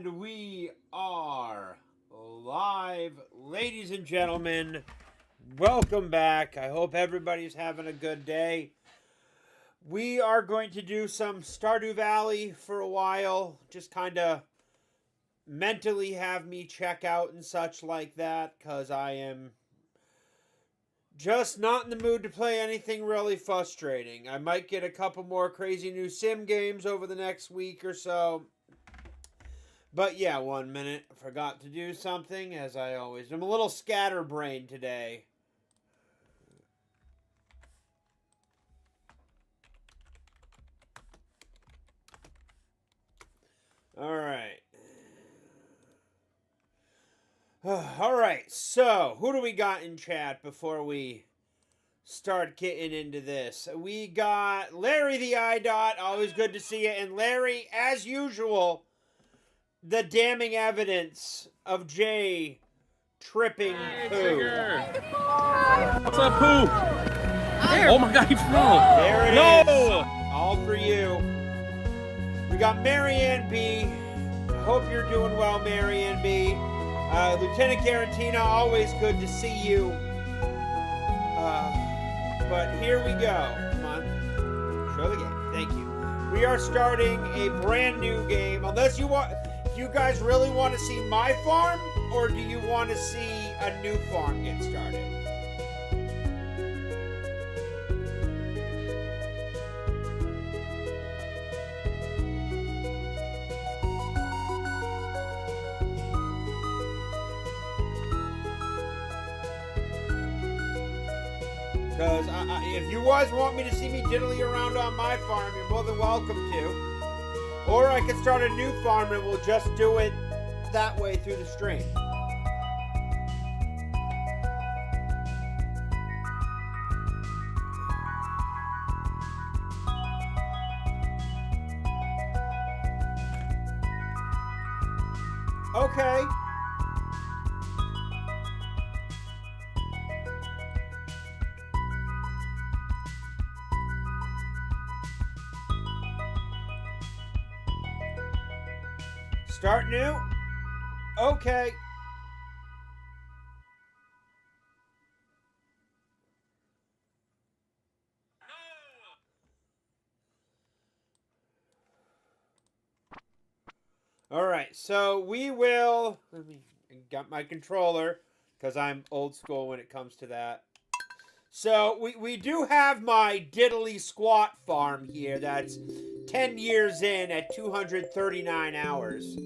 And we are live, ladies and gentlemen. Welcome back. I hope everybody's having a good day. We are going to do some Stardew Valley for a while. Just kind of mentally have me check out and such like that, because I am just not in the mood to play anything really frustrating. I might get a couple more crazy new sim games over the next week or so. But yeah, 1 minute. Forgot to do something, as I always do. I'm a little scatterbrained today. Alright. Alright, so who do we got in chat before we start getting into this? We got Larry the iDot, always good to see you. And Larry, as usual, the damning evidence of Jay tripping poo. What's up, poo? There. Oh my God, he fell. There it is. All for you. We got Marianne B. Hope you're doing well, Marianne B. Lieutenant Garantina, always good to see you. But here we go. Come on. Show the game. Thank you. We are starting a brand new game. Unless you want... Do you guys really want to see my farm? Or do you want to see a new farm get started? Because if you guys want me to see me diddly around on my farm, you're more than welcome to. Or I could start a new farm and we'll just do it that way through the stream. Okay. Start new? Okay. Alright, so we will... Let me get my controller, because I'm old school when it comes to that. So, we do have my diddly squat farm here that's 10 years in at 239 hours.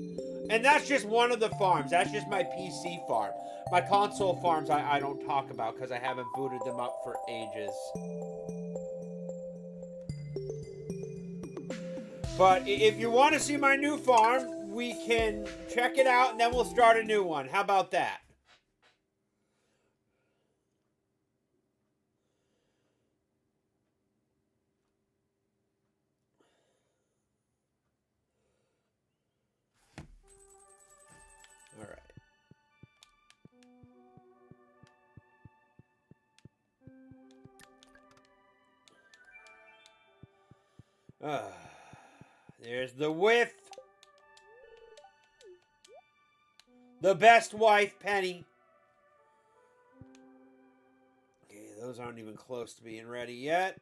And that's just one of the farms. That's just my PC farm. My console farms I don't talk about because I haven't booted them up for ages. But if you want to see my new farm, we can check it out and then we'll start a new one. How about that? There's the whiff. The best wife, Penny. Okay, those aren't even close to being ready yet.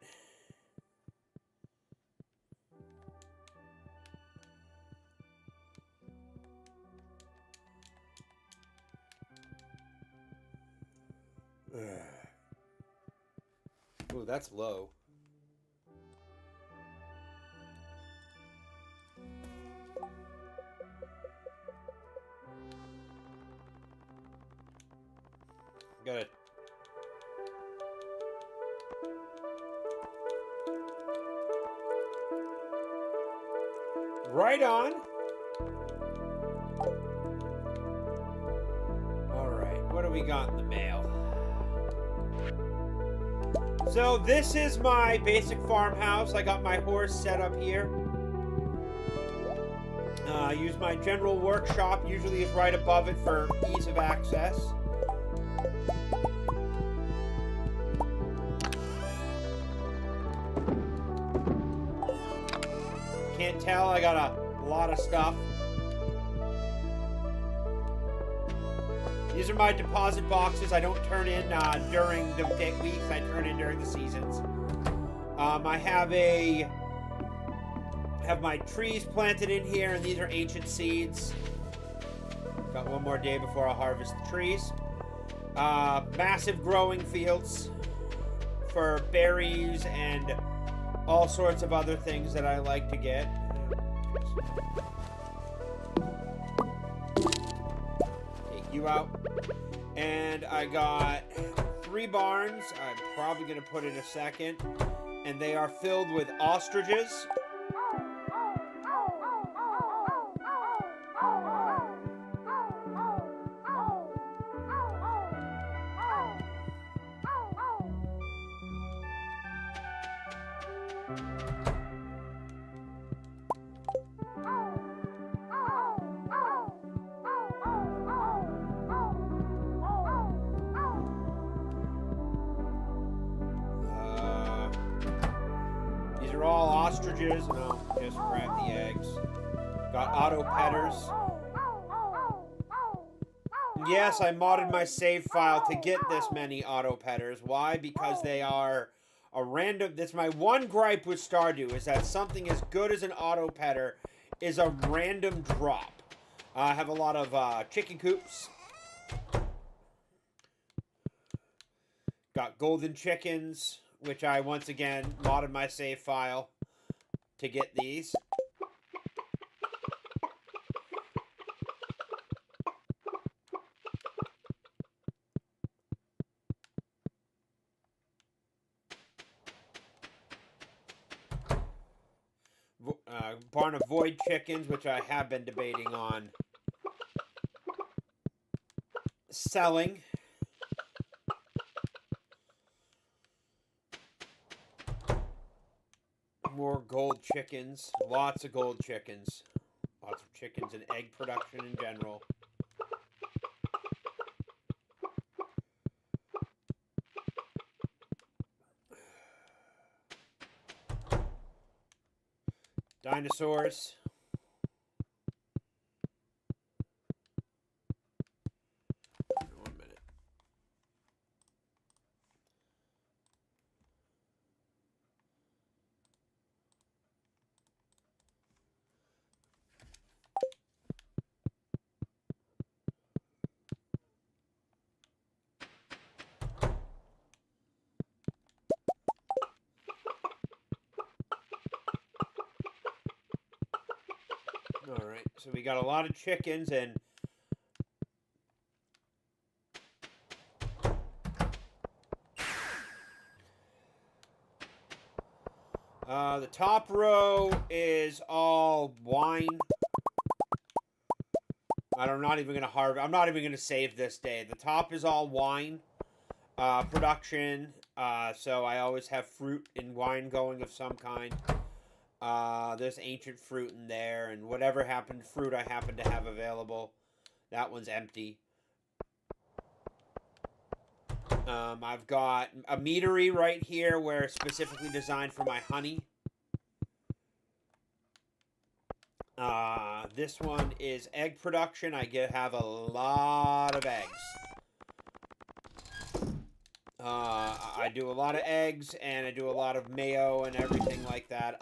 Oh, that's low. Got it. Right on. All right, what do we got in the mail? So this is my basic farmhouse. I got my horse set up here. I use my general workshop, usually is right above it for ease of access. Can't tell, I got a lot of stuff. These are my deposit boxes. I don't turn in during the weeks. I turn in during the seasons. I have my trees planted in here, and these are ancient seeds. Got one more day before I'll harvest the trees. Massive growing fields for berries and all sorts of other things that I like to get. Take you out. And I got 3 barns. I'm probably going to put in a second. And they are filled with ostriches. These are all ostriches, and I'll just grab the eggs. Got auto petters. Yes, I modded my save file to get this many auto petters. Why? Because they are a random... That's my one gripe with Stardew, is that something as good as an auto petter is a random drop. I have a lot of chicken coops. Got golden chickens, which I once again modded my save file to get these. Barn of void chickens, which I have been debating on selling. More gold chickens. Lots of gold chickens. Lots of chickens and egg production in general. Dinosaurs. One minute. Alright, so we got a lot of chickens, and the top row is all wine. I'm not even going to harvest. I'm not even going to save this day. The top is all wine production, so I always have fruit and wine going of some kind. There's ancient fruit in there, and whatever fruit I happen to have available. That one's empty. I've got a meadery right here where it's specifically designed for my honey. This one is egg production. I have a lot of eggs. I do a lot of eggs, and I do a lot of mayo and everything like that.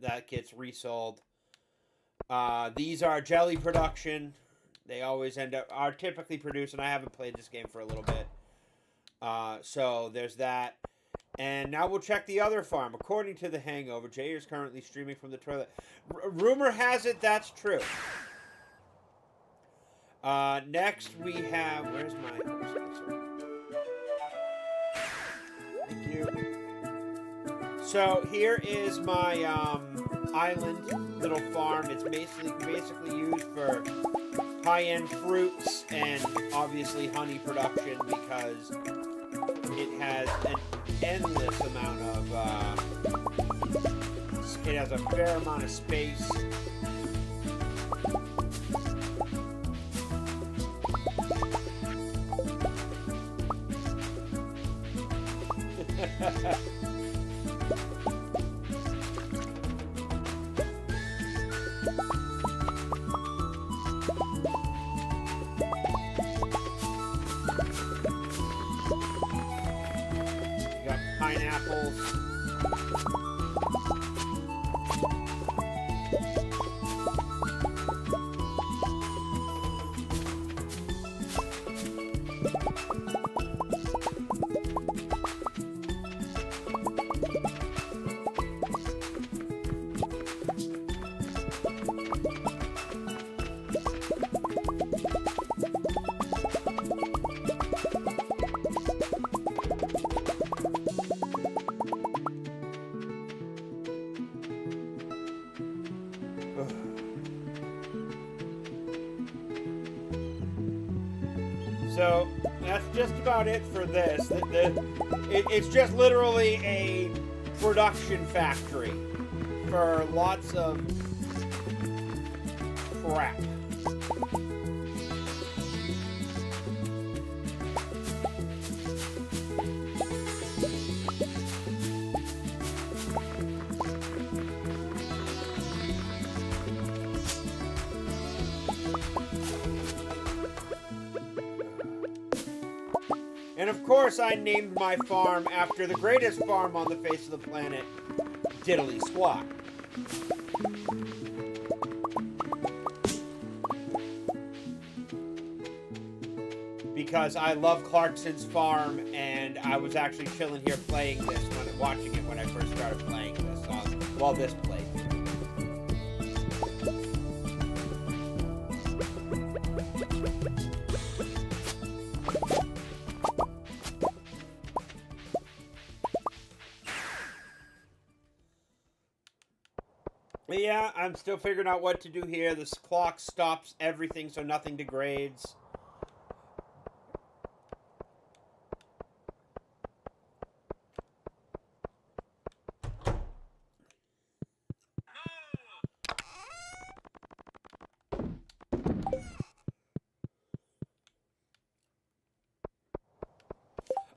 That gets resold. These are jelly production. They always are typically produced, and I haven't played this game for a little bit. So there's that. And now we'll check the other farm. According to The Hangover, Jay is currently streaming from the toilet. Rumor has it that's true. Next we have... Where's my... Thank you. So here is my island little farm. It's basically used for high-end fruits and obviously honey production because it has an endless amount of it has a fair amount of space. pineapples. So that's just about it for this. It's just literally a production factory for lots of crap. And of course, I named my farm after the greatest farm on the face of the planet, Diddly Squat. Because I love Clarkson's farm, and I was actually chilling here playing this, watching it when I first started playing this, while this played. Yeah, I'm still figuring out what to do here. This clock stops everything so nothing degrades.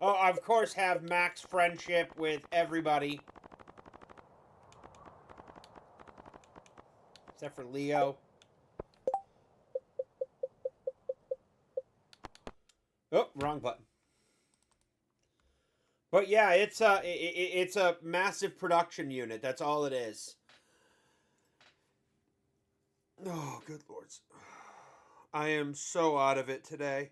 Oh, I of course have max friendship with everybody. Except for Leo. Oh, wrong button. But yeah, it's a massive production unit. That's all it is. Oh, good lords. I am so out of it today.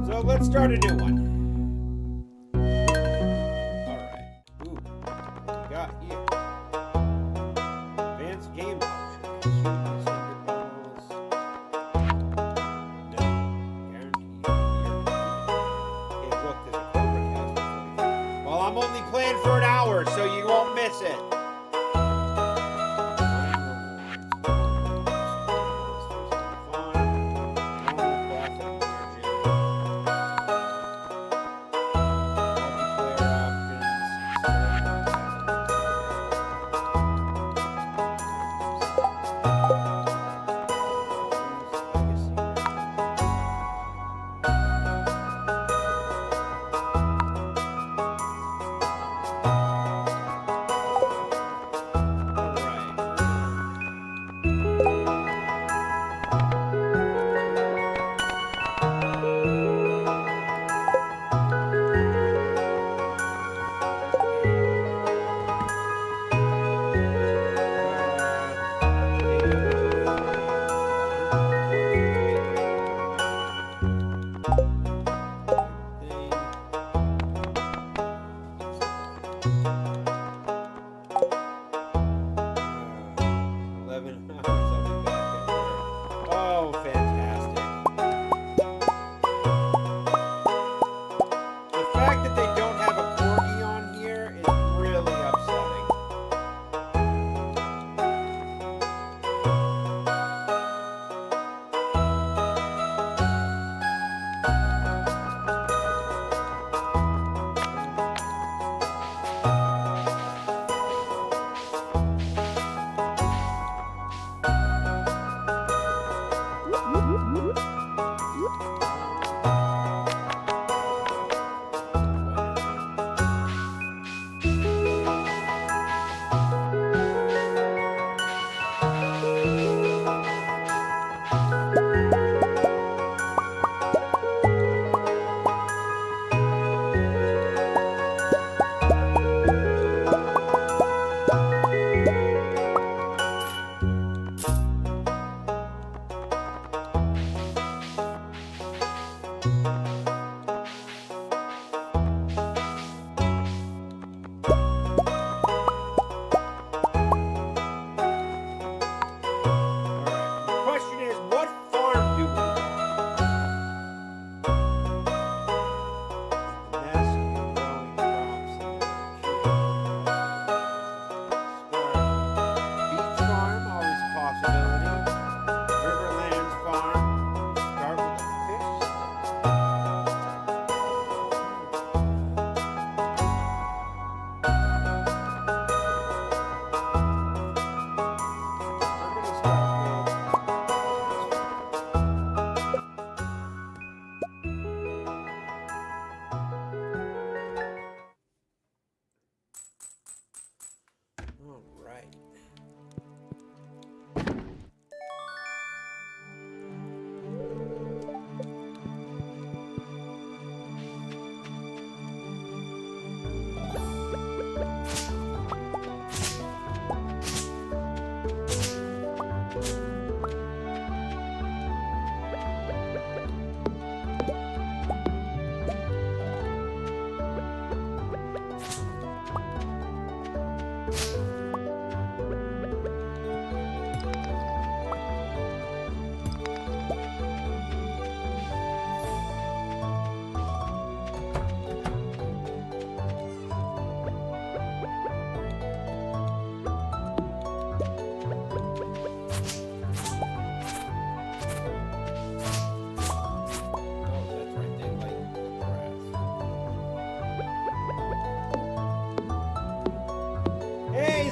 So let's start a new one. Alright. Ooh. What we got here? Advanced game options. No. Guaranteed. Okay, look, there's a Cobra Cast before you. Well, I'm only playing for an hour, so you won't miss it.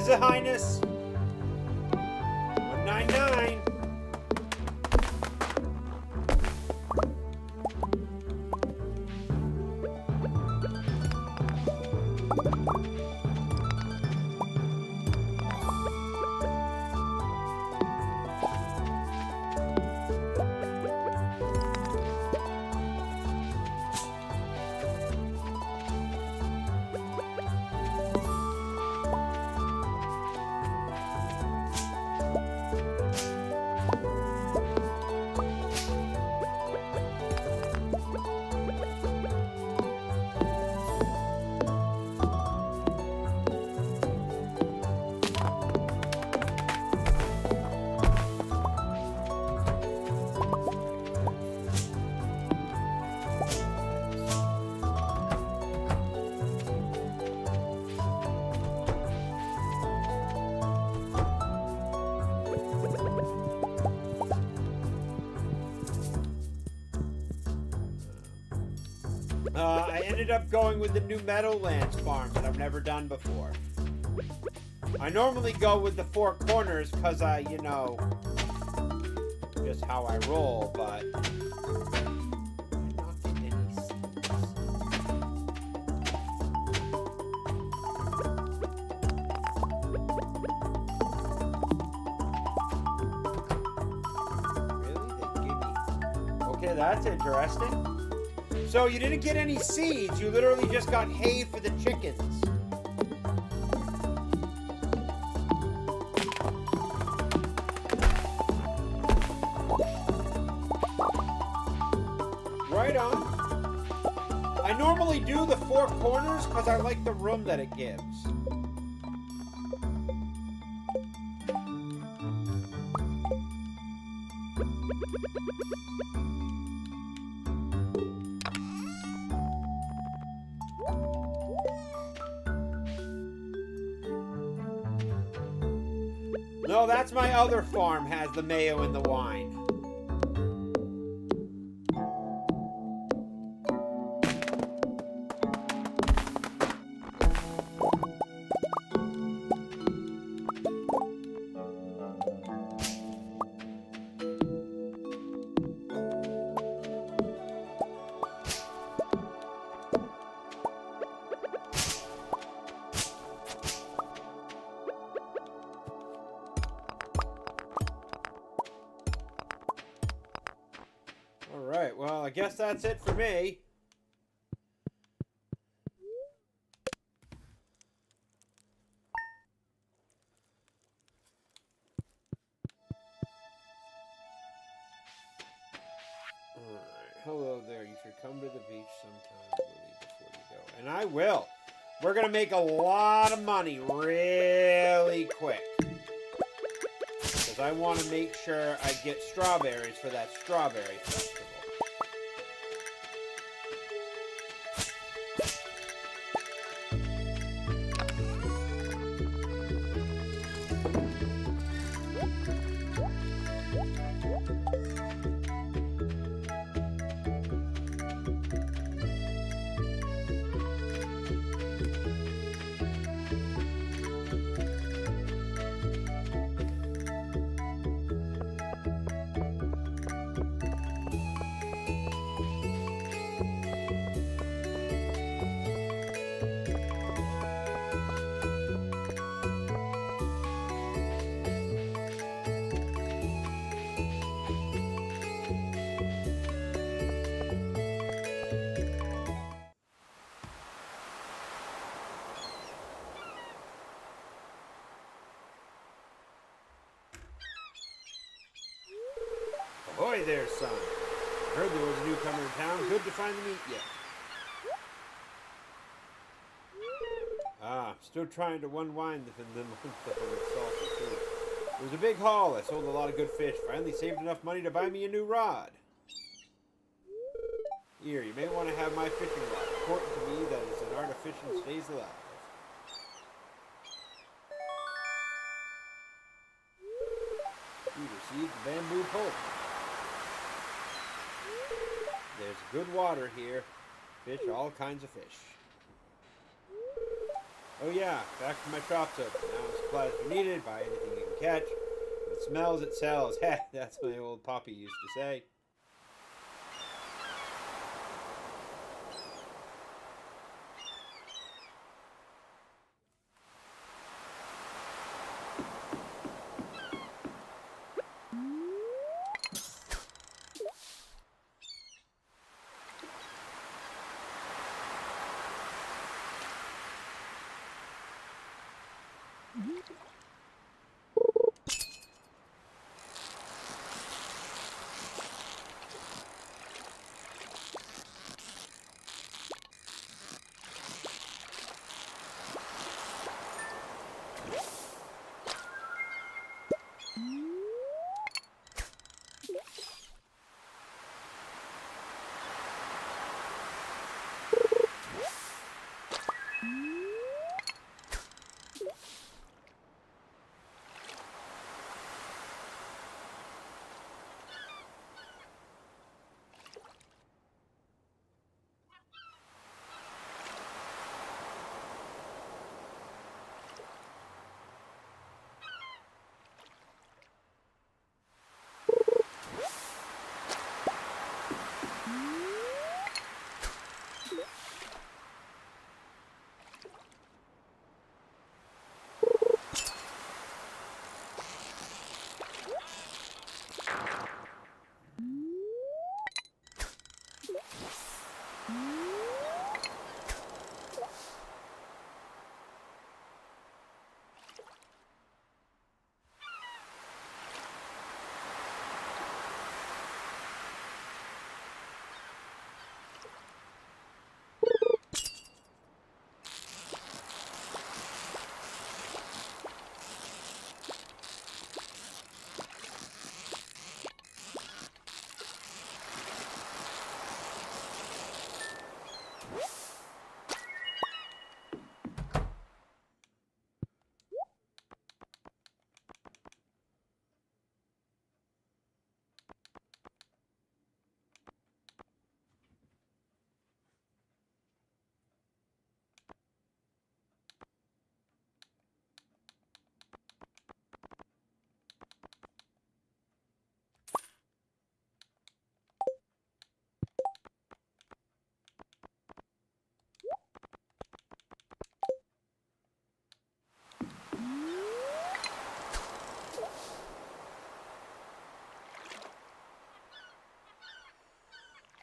His Highness. 199. I ended up going with the new Meadowlands farm that I've never done before. I normally go with the four corners because you know, just how I roll, but I did not get any seeds. Really? They gave me... Okay, that's interesting. So you didn't get any seeds, you literally just got hay for the chickens. Right on. I normally do the four corners because I like the room that it gives. No, that's my other farm has the mayo and the wine. Alright, well, I guess that's it for me. Alright, hello there. You should come to the beach sometime, Willie, before you go. And I will. We're going to make a lot of money really quick. Because I want to make sure I get strawberries for that strawberry festival. Ahoy there, son. Heard there was a newcomer in town. Good to finally meet you. Still trying to unwind the salty food. It was a big haul. I sold a lot of good fish. Finally saved enough money to buy me a new rod. Here, you may want to have my fishing rod. Important to me that it's an art of fishing stays alive. You received the bamboo pole. There's good water here. Fish all kinds of fish. Oh yeah, back to my shop's open. Now supplies are needed. Buy anything you can catch. If it smells, it sells. Heh, that's my old poppy used to say.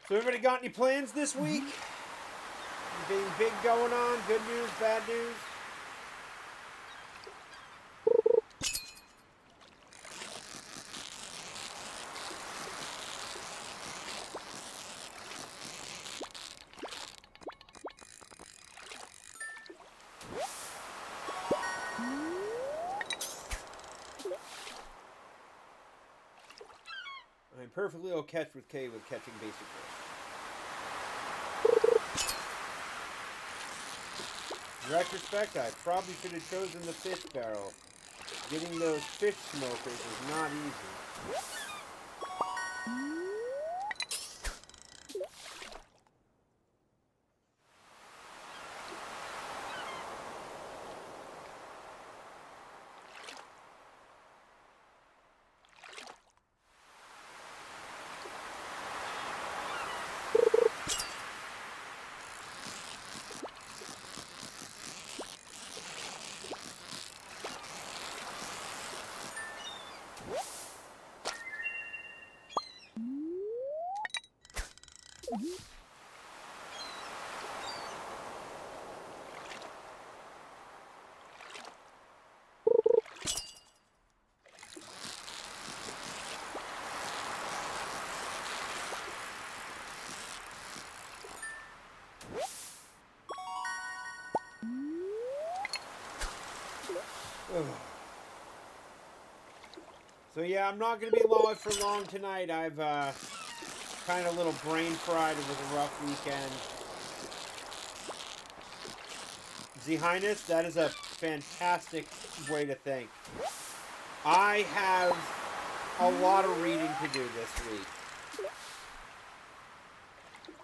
So everybody got any plans this week? Anything big going on? Good news, bad news? I'm perfectly okay with catching basic fish. In retrospect, I probably should have chosen the fish barrel. Getting those fish smokers is not easy. Ugh. So yeah, I'm not going to be live for long tonight. I've kind of a little brain fried. It was a rough weekend. Z Highness, that is a fantastic way to think. I have a lot of reading to do this week.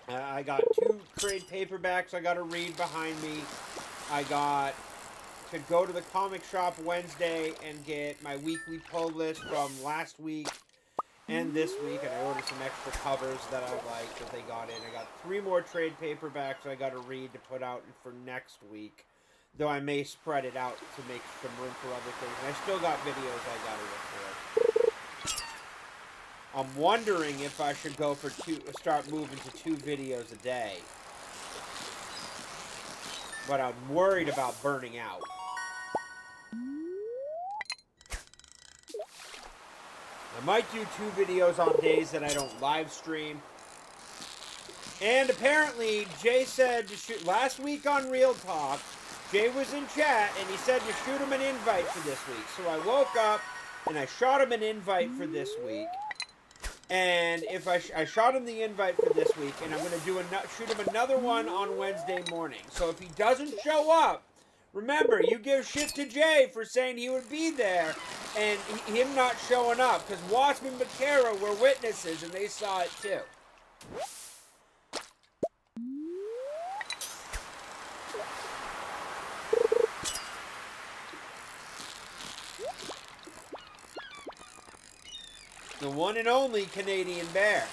I got 2 trade paperbacks I got to read behind me. I got to go to the comic shop Wednesday and get my weekly pull list from last week and this week, and I ordered some extra covers that I like that they got in. I got 3 more trade paperbacks I got to read to put out for next week, though I may spread it out to make some room for other things. And I still got videos I got to record. I'm wondering if I should go for start moving to 2 videos a day, but I'm worried about burning out. I might do 2 videos on days that I don't live stream. And apparently, Jay said to shoot last week on Real Talk. Jay was in chat and he said to shoot him an invite for this week. So I woke up and I shot him an invite for this week. And if I shot him the invite for this week, and I'm going to shoot him another one on Wednesday morning. So if he doesn't show up, remember, you give shit to Jay for saying he would be there, and him not showing up, because Watchman and McCara were witnesses, and they saw it too. The one and only Canadian bear.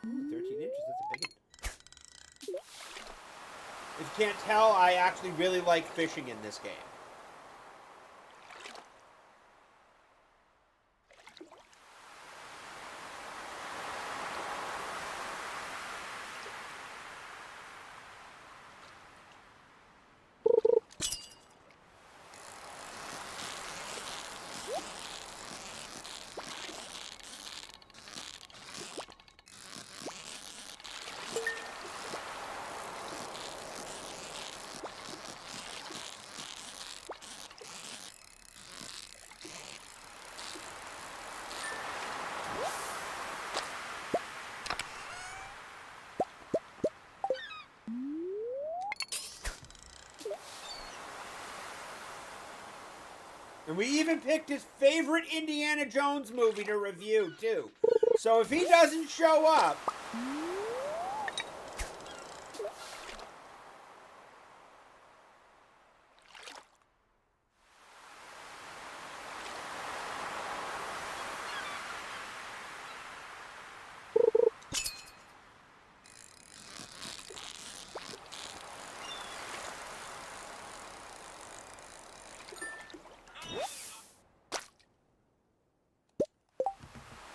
Ooh, 13 inches, that's a big one. If you can't tell, I actually really like fishing in this game. And we even picked his favorite Indiana Jones movie to review, too. So if he doesn't show up...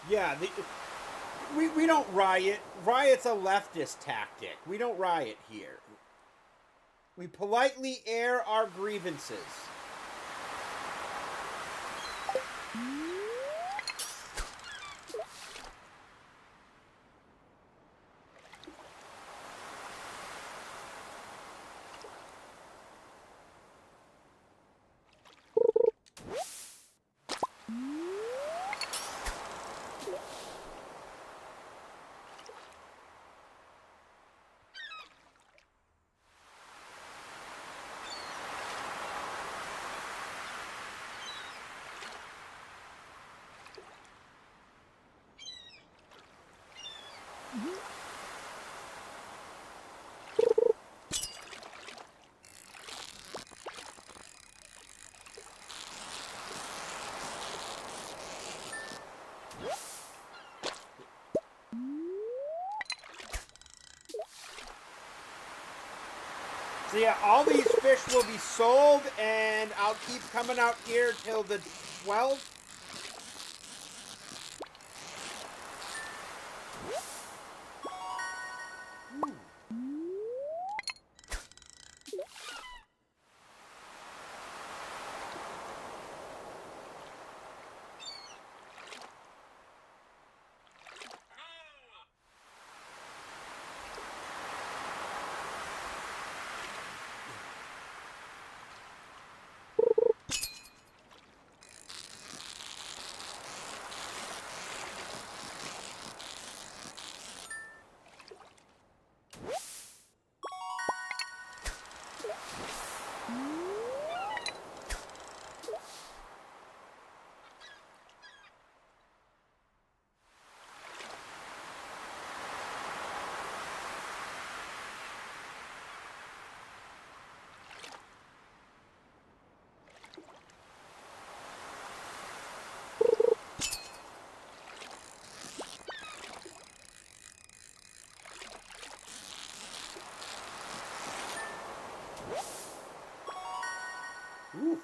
Yeah, we don't riot. Riot's a leftist tactic. We don't riot here. We politely air our grievances. So yeah, all these fish will be sold, and I'll keep coming out here till the 12th.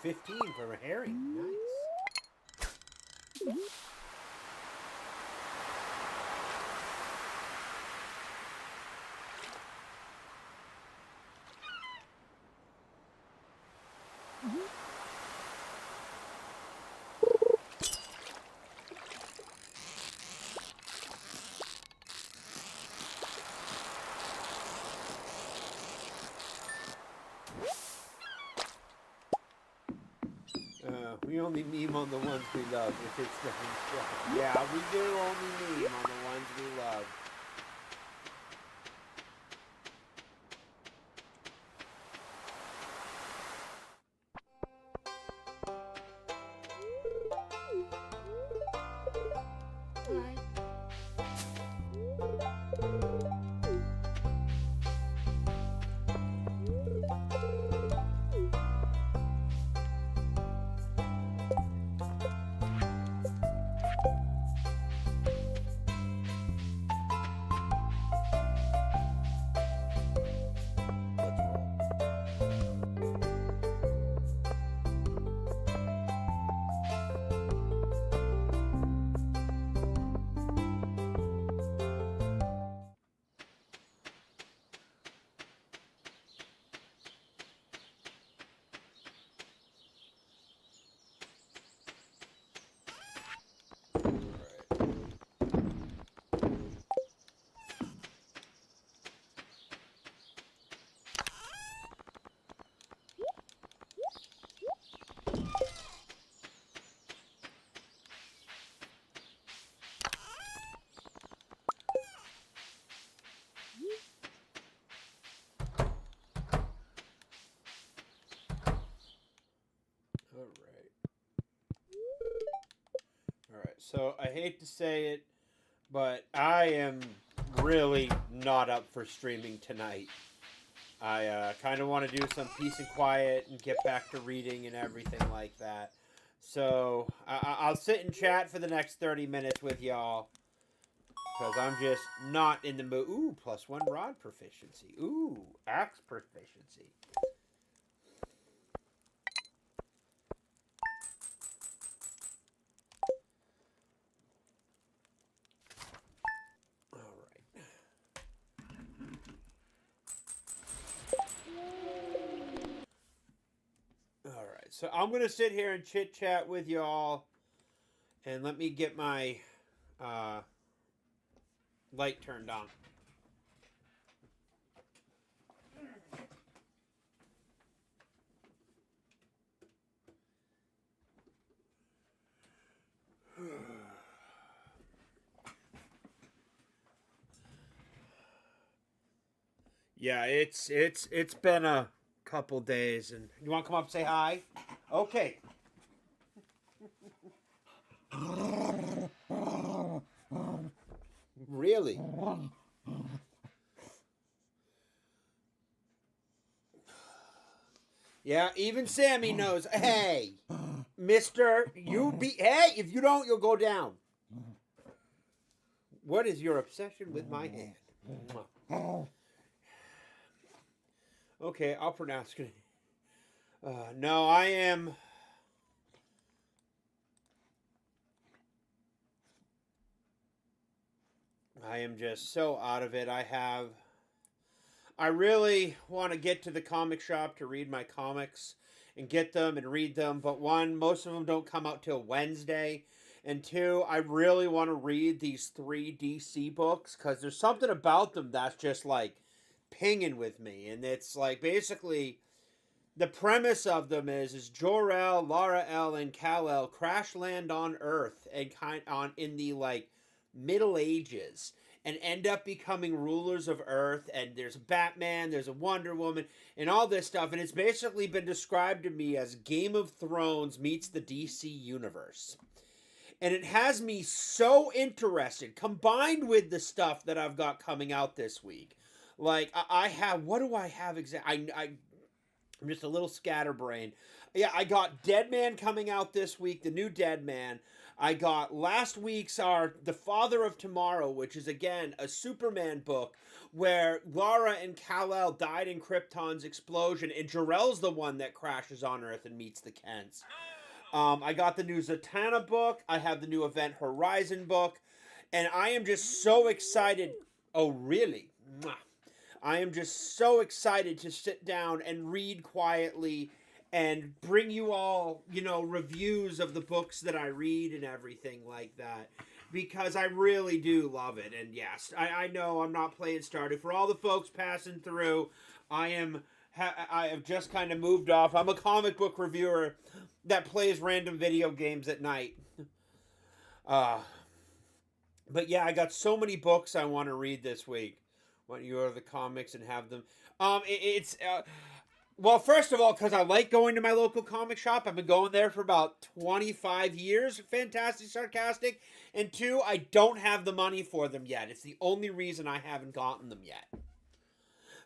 15 for a herring. Nice. We only meme on the ones we love if it's the show. Yeah, we do only meme on the ones we love. Alright, so I hate to say it, but I am really not up for streaming tonight. I kind of want to do some peace and quiet and get back to reading and everything like that. So I'll sit and chat for the next 30 minutes with y'all. Because I'm just not in the mood. Ooh, +1 rod proficiency. Ooh, axe proficiency. Alright, so I'm going to sit here and chit-chat with y'all. And let me get my light turned on. Yeah, it's been a couple days, and you want to come up and say hi? Okay. Really? Yeah, even Sammy knows. Hey, Mister, hey, if you don't, you'll go down. What is your obsession with my hand? Okay, I'll pronounce it. No, I am just so out of it. I really want to get to the comic shop to read my comics and get them and read them. But one, most of them don't come out till Wednesday. And two, I really want to read these 3 DC books because there's something about them that's just like pinging with me. And it's like basically the premise of them is Jor-El, Lara-El, and Kal-El crash land on Earth and in the like Middle Ages and end up becoming rulers of Earth. And there's a Batman, there's a Wonder Woman, and all this stuff. And it's basically been described to me as Game of Thrones meets the DC universe. And it has me so interested, combined with the stuff that I've got coming out this week. Like, I have, what do I have exactly? I'm just a little scatterbrained. Yeah, I got Dead Man coming out this week, the new Dead Man. I got last week's The Father of Tomorrow, which is again a Superman book where Lara and Kal-El died in Krypton's explosion, and Jor-El's the one that crashes on Earth and meets the Kents. I got the new Zatanna book. I have the new Event Horizon book. And I am just so excited. Oh, really? Mwah. I am just so excited to sit down and read quietly and bring you all, reviews of the books that I read and everything like that. Because I really do love it. And yes, I know I'm not playing Stardew. For all the folks passing through, I have just kind of moved off. I'm a comic book reviewer that plays random video games at night. But yeah, I got so many books I want to read this week. Want you go to the comics and have them. Well, first of all, because I like going to my local comic shop. I've been going there for about 25 years. Fantastic, sarcastic. And two, I don't have the money for them yet. It's the only reason I haven't gotten them yet.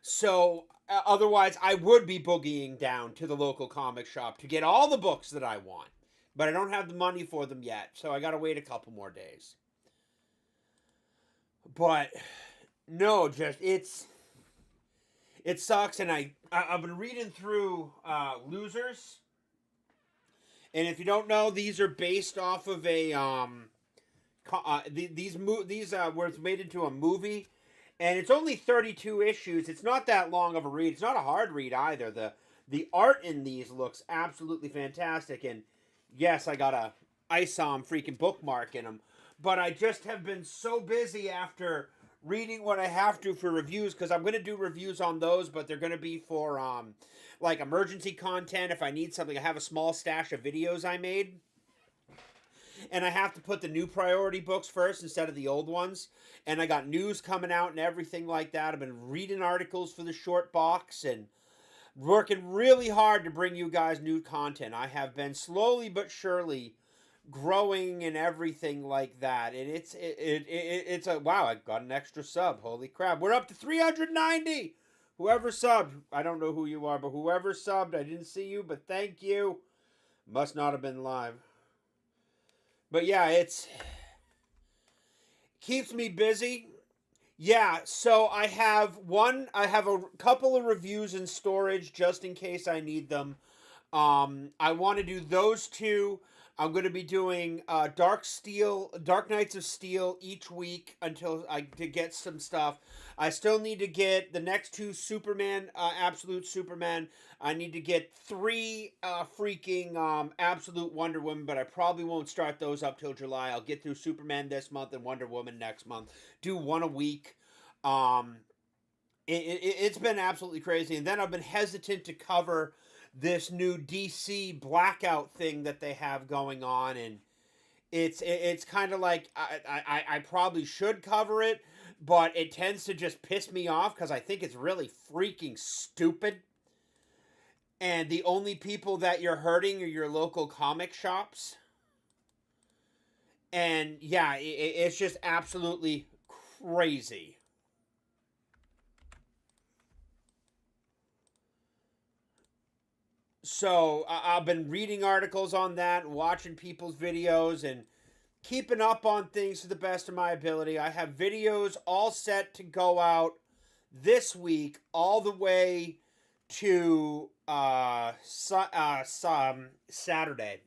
So, otherwise, I would be boogieing down to the local comic shop to get all the books that I want. But I don't have the money for them yet. So I got to wait a couple more days. But no, just it sucks, and I've been reading through Losers, and if you don't know, these are based off of a these were made into a movie, and it's only 32 issues. It's not that long of a read. It's not a hard read either. The art in these looks absolutely fantastic, and yes, I got a ISOM freaking bookmark in them. But I just have been so busy after reading what I have to for reviews, because I'm going to do reviews on those, but they're going to be for like emergency content if I need something. I have a small stash of videos I made, and I have to put the new priority books first instead of the old ones. And I got news coming out and everything like that. I've been reading articles for the short box and working really hard to bring you guys new content. I have been slowly but surely growing and everything like that, and it's a wow. I got an extra sub. Holy crap, we're up to 390. Whoever subbed, I don't know who you are, but whoever subbed, I didn't see you, but thank you. Must not have been live. But yeah, it's keeps me busy. Yeah, so I have a couple of reviews in storage just in case I need them. I want to do those two. I'm going to be doing Dark Knights of Steel each week until to get some stuff. I still need to get the next two Superman, Absolute Superman. I need to get 3 freaking Absolute Wonder Woman, but I probably won't start those up till July. I'll get through Superman this month and Wonder Woman next month. Do one a week. It's been absolutely crazy, and then I've been hesitant to cover this new DC blackout thing that they have going on, and it's kind of like I probably should cover it, but it tends to just piss me off because I think it's really freaking stupid, and the only people that you're hurting are your local comic shops. And yeah, it's just absolutely crazy. So I've been reading articles on that, watching people's videos, and keeping up on things to the best of my ability. I have videos all set to go out this week, all the way to Saturday.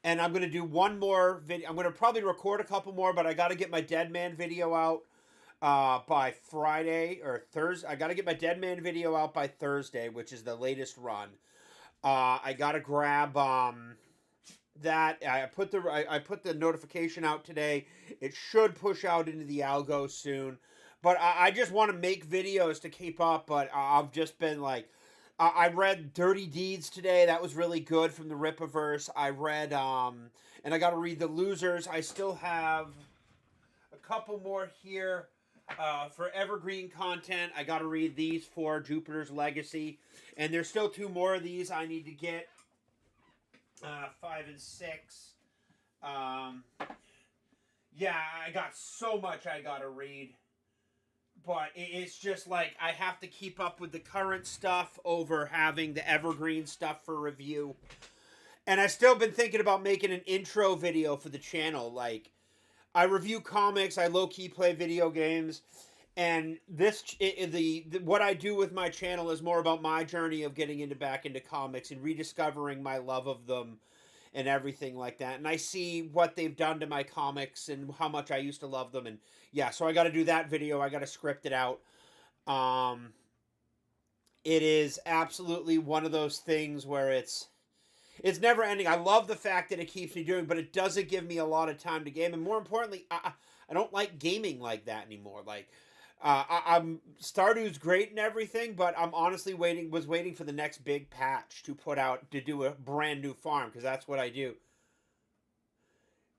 And I'm going to do one more video. I'm going to probably record a couple more, but I got to get my Dead Man video out by Friday or Thursday. I got to get my Dead Man video out by Thursday, which is the latest run. I got to grab that. I put the notification out today. It should push out into the algo soon. But I just want to make videos to keep up. But I've just been like, I read Dirty Deeds today. That was really good from the Rippaverse. I read, and I got to read The Losers. I still have a couple more here for evergreen content. I got to read these for Jupiter's Legacy. And there's still 2 more of these I need to get. 5 and 6. Yeah, I got so much I got to read. But it's just like I have to keep up with the current stuff over having the evergreen stuff for review. And I still been thinking about making an intro video for the channel. Like, I review comics, I low key play video games, and what I do with my channel is more about my journey of getting back into comics and rediscovering my love of them and everything like that. And I see what they've done to my comics and how much I used to love them. And yeah, so I got to do that video. I got to script it out. Um, it is absolutely one of those things where it's never ending. I love the fact that it keeps me doing, but it doesn't give me a lot of time to game. And more importantly, I don't like gaming like that anymore. Like, I'm Stardew's great and everything, but I'm honestly waiting for the next big patch to put out to do a brand new farm, because that's what I do.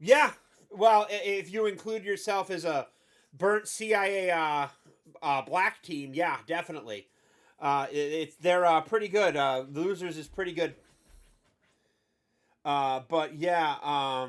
Yeah, well, if you include yourself as a burnt CIA black team, yeah, definitely. They're pretty good. Losers is pretty good. But yeah,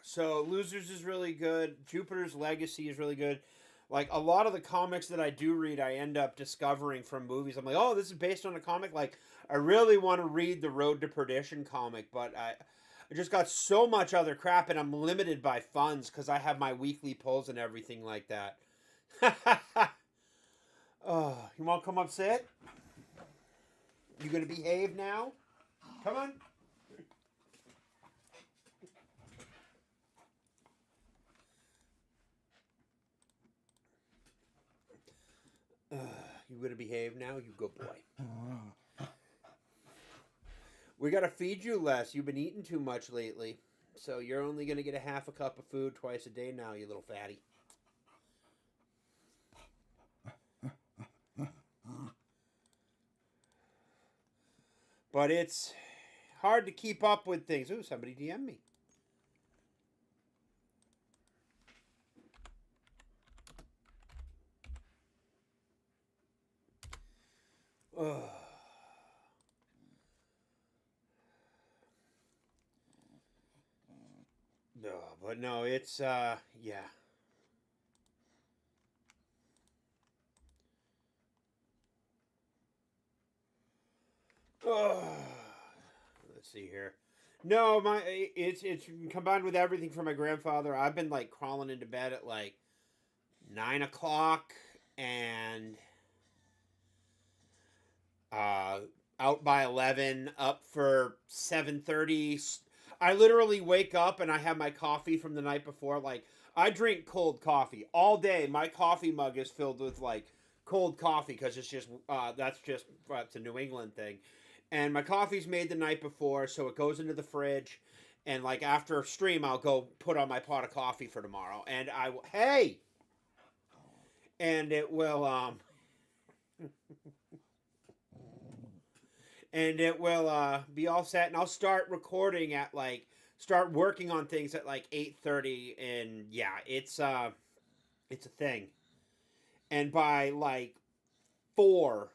so Losers is really good. Jupiter's Legacy is really good. Like, a lot of the comics that I do read, I end up discovering from movies. I'm like, oh, this is based on a comic. Like, I really want to read the Road to Perdition comic, but I just got so much other crap, and I'm limited by funds because I have my weekly pulls and everything like that. Oh, you want to come up sit? You gonna behave now? Come on. You gonna behave now? You good boy. We gotta feed you less. You've been eating too much lately. So you're only gonna get a half a cup of food twice a day now, you little fatty. But it's hard to keep up with things. Ooh, somebody DM me. Ugh. No, but no, it's yeah. Ugh. Let's see here. No, it's combined with everything from my grandfather. I've been like crawling into bed at like 9 o'clock and uh, out by 11, up for 7:30. I literally wake up and I have my coffee from the night before. Like, I drink cold coffee all day. My coffee mug is filled with like cold coffee because it's just that's just it's a New England thing. And my coffee's made the night before, so it goes into the fridge. And like after a stream, I'll go put on my pot of coffee for tomorrow. And I will, hey, and it will be all set, and I'll start recording at like start working on things at like 8:30, and yeah, it's a thing. And by like 4,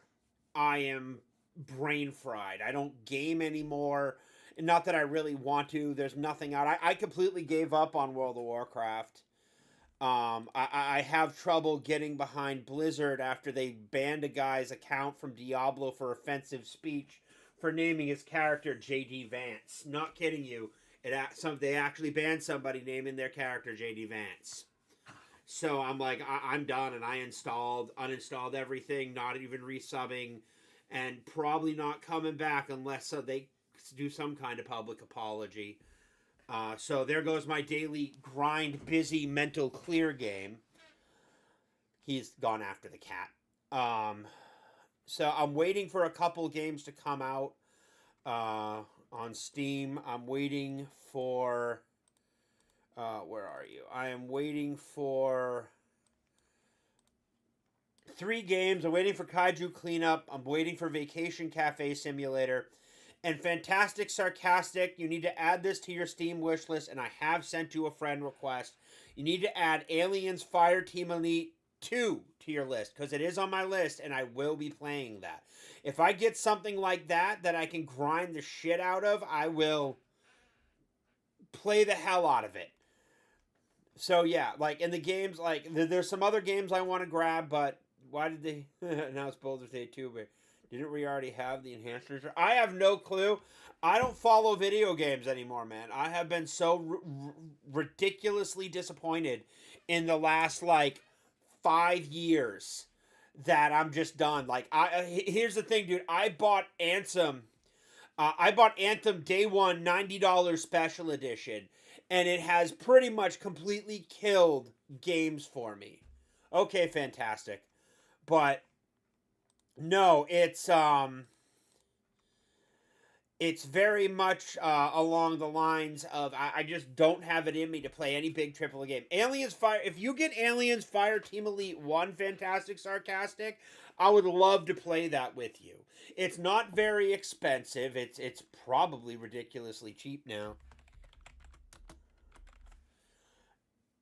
I am brain fried. I don't game anymore. Not that I really want to. There's nothing out. I completely gave up on World of Warcraft. I have trouble getting behind Blizzard after they banned a guy's account from Diablo for offensive speech for naming his character J.D. Vance. Not kidding you. They actually banned somebody naming their character J.D. Vance. So I'm like, I'm done, and I uninstalled everything, not even resubbing, and probably not coming back unless they do some kind of public apology. So there goes my daily grind, busy, mental clear game. He's gone after the cat. So I'm waiting for a couple games to come out on Steam. I'm waiting for. Where are you? I am waiting for 3 games. I'm waiting for Kaiju Cleanup. I'm waiting for Vacation Cafe Simulator. And Fantastic Sarcastic, you need to add this to your Steam wish list, and I have sent you a friend request. You need to add Aliens Fireteam Elite 2 to your list, because it is on my list, and I will be playing that. If I get something like that I can grind the shit out of, I will play the hell out of it. So yeah, like in the games, like there's some other games I want to grab, but why did they announce Baldur's Gate 2? But didn't we already have the enhancements? I have no clue. I don't follow video games anymore, man. I have been so ridiculously disappointed in the last like 5 years that I'm just done. Like here's the thing, dude. I bought Anthem day one, $90 special edition, and it has pretty much completely killed games for me. Okay, fantastic. But no, it's very much along the lines of I just don't have it in me to play any big AAA game. If you get Aliens Fireteam Elite 1 Fantastic Sarcastic, I would love to play that with you. It's not very expensive. It's probably ridiculously cheap now.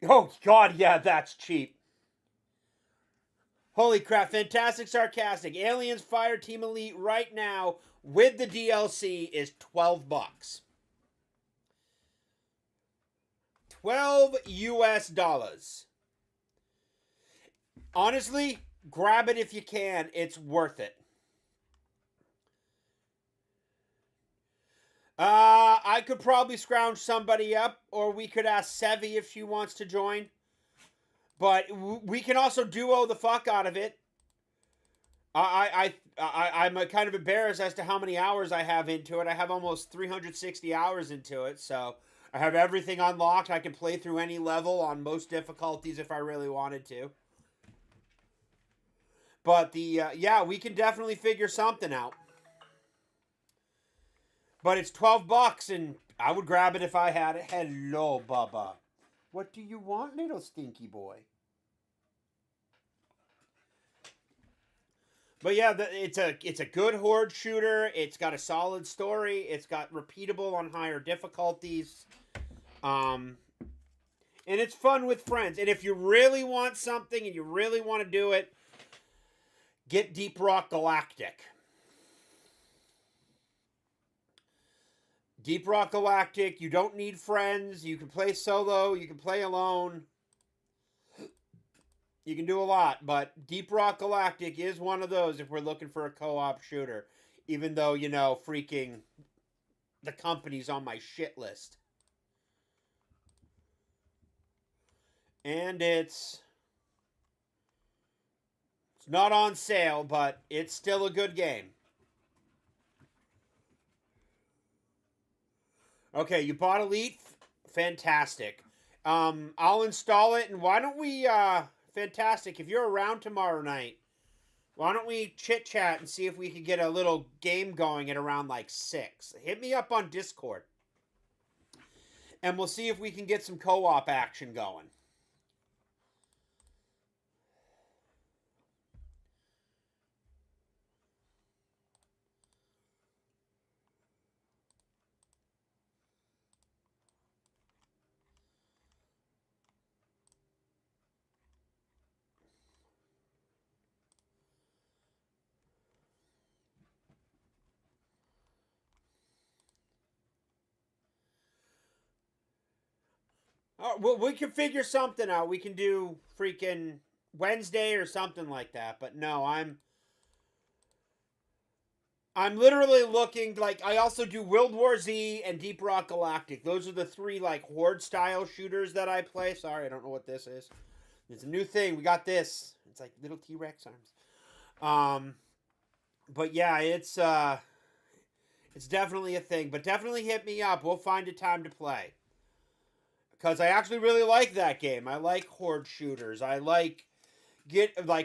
Oh god, yeah, that's cheap. Holy crap, Fantastic Sarcastic. Aliens Fireteam Elite right now with the DLC is $12. $12 US. Honestly, grab it if you can. It's worth it. I could probably scrounge somebody up, or we could ask Sevi if she wants to join. But we can also duo the fuck out of it. I'm kind of embarrassed as to how many hours I have into it. I have almost 360 hours into it, so I have everything unlocked. I can play through any level on most difficulties if I really wanted to. But yeah, we can definitely figure something out. But it's $12, and I would grab it if I had it. Hello, Bubba. What do you want, little stinky boy? But yeah, it's a good horde shooter. It's got a solid story. It's got repeatable on higher difficulties. And it's fun with friends. And if you really want something and you really want to do it, get Deep Rock Galactic. Deep Rock Galactic, you don't need friends. You can play solo. You can play alone. You can do a lot, but Deep Rock Galactic is one of those if we're looking for a co-op shooter. Even though, you know, freaking the company's on my shit list. And it's not on sale, but it's still a good game. Okay, you bought Elite? Fantastic. I'll install it, and why don't we, Fantastic, if you're around tomorrow night, why don't we chit-chat and see if we can get a little game going at around, like, 6. Hit me up on Discord. And we'll see if we can get some co-op action going. Oh, well, we can figure something out. We can do freaking Wednesday or something like that. But no, I'm literally looking, like, I also do World War Z and Deep Rock Galactic. Those are the 3, like, horde-style shooters that I play. Sorry, I don't know what this is. It's a new thing. We got this. It's like little T-Rex arms. But yeah, it's definitely a thing. But definitely hit me up. We'll find a time to play. Because I actually really like that game. I like horde shooters. I like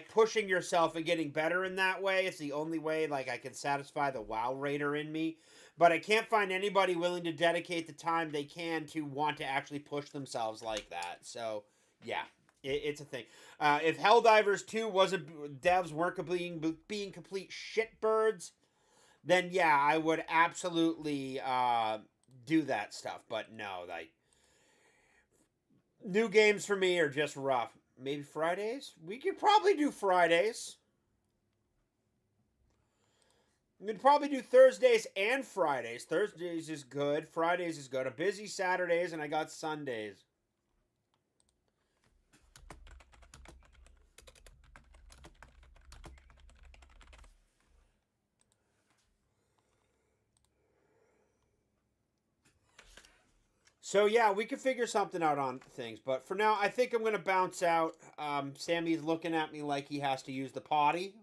pushing yourself and getting better in that way. It's the only way like I can satisfy the WoW Raider in me. But I can't find anybody willing to dedicate the time they can to want to actually push themselves like that. So yeah, it's a thing. If Helldivers 2 wasn't, devs weren't being complete shitbirds, then yeah, I would absolutely do that stuff. But no, like new games for me are just rough. Maybe Fridays? We could probably do Fridays. We could probably do Thursdays and Fridays. Thursdays is good. Fridays is good. A busy Saturdays, and I got Sundays. So yeah, we could figure something out on things. But for now, I think I'm gonna bounce out. Sammy's looking at me like he has to use the potty.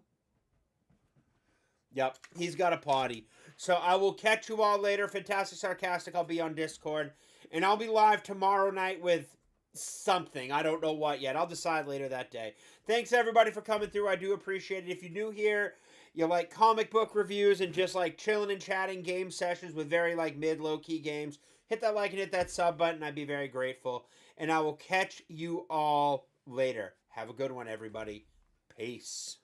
Yep, he's got a potty. So I will catch you all later. Fantastic Sarcastic. I'll be on Discord, and I'll be live tomorrow night with something. I don't know what yet. I'll decide later that day. Thanks everybody for coming through. I do appreciate it. If you're new here, you like comic book reviews and just like chilling and chatting game sessions with very like mid low key games, hit that like and hit that sub button. I'd be very grateful. And I will catch you all later. Have a good one, everybody. Peace.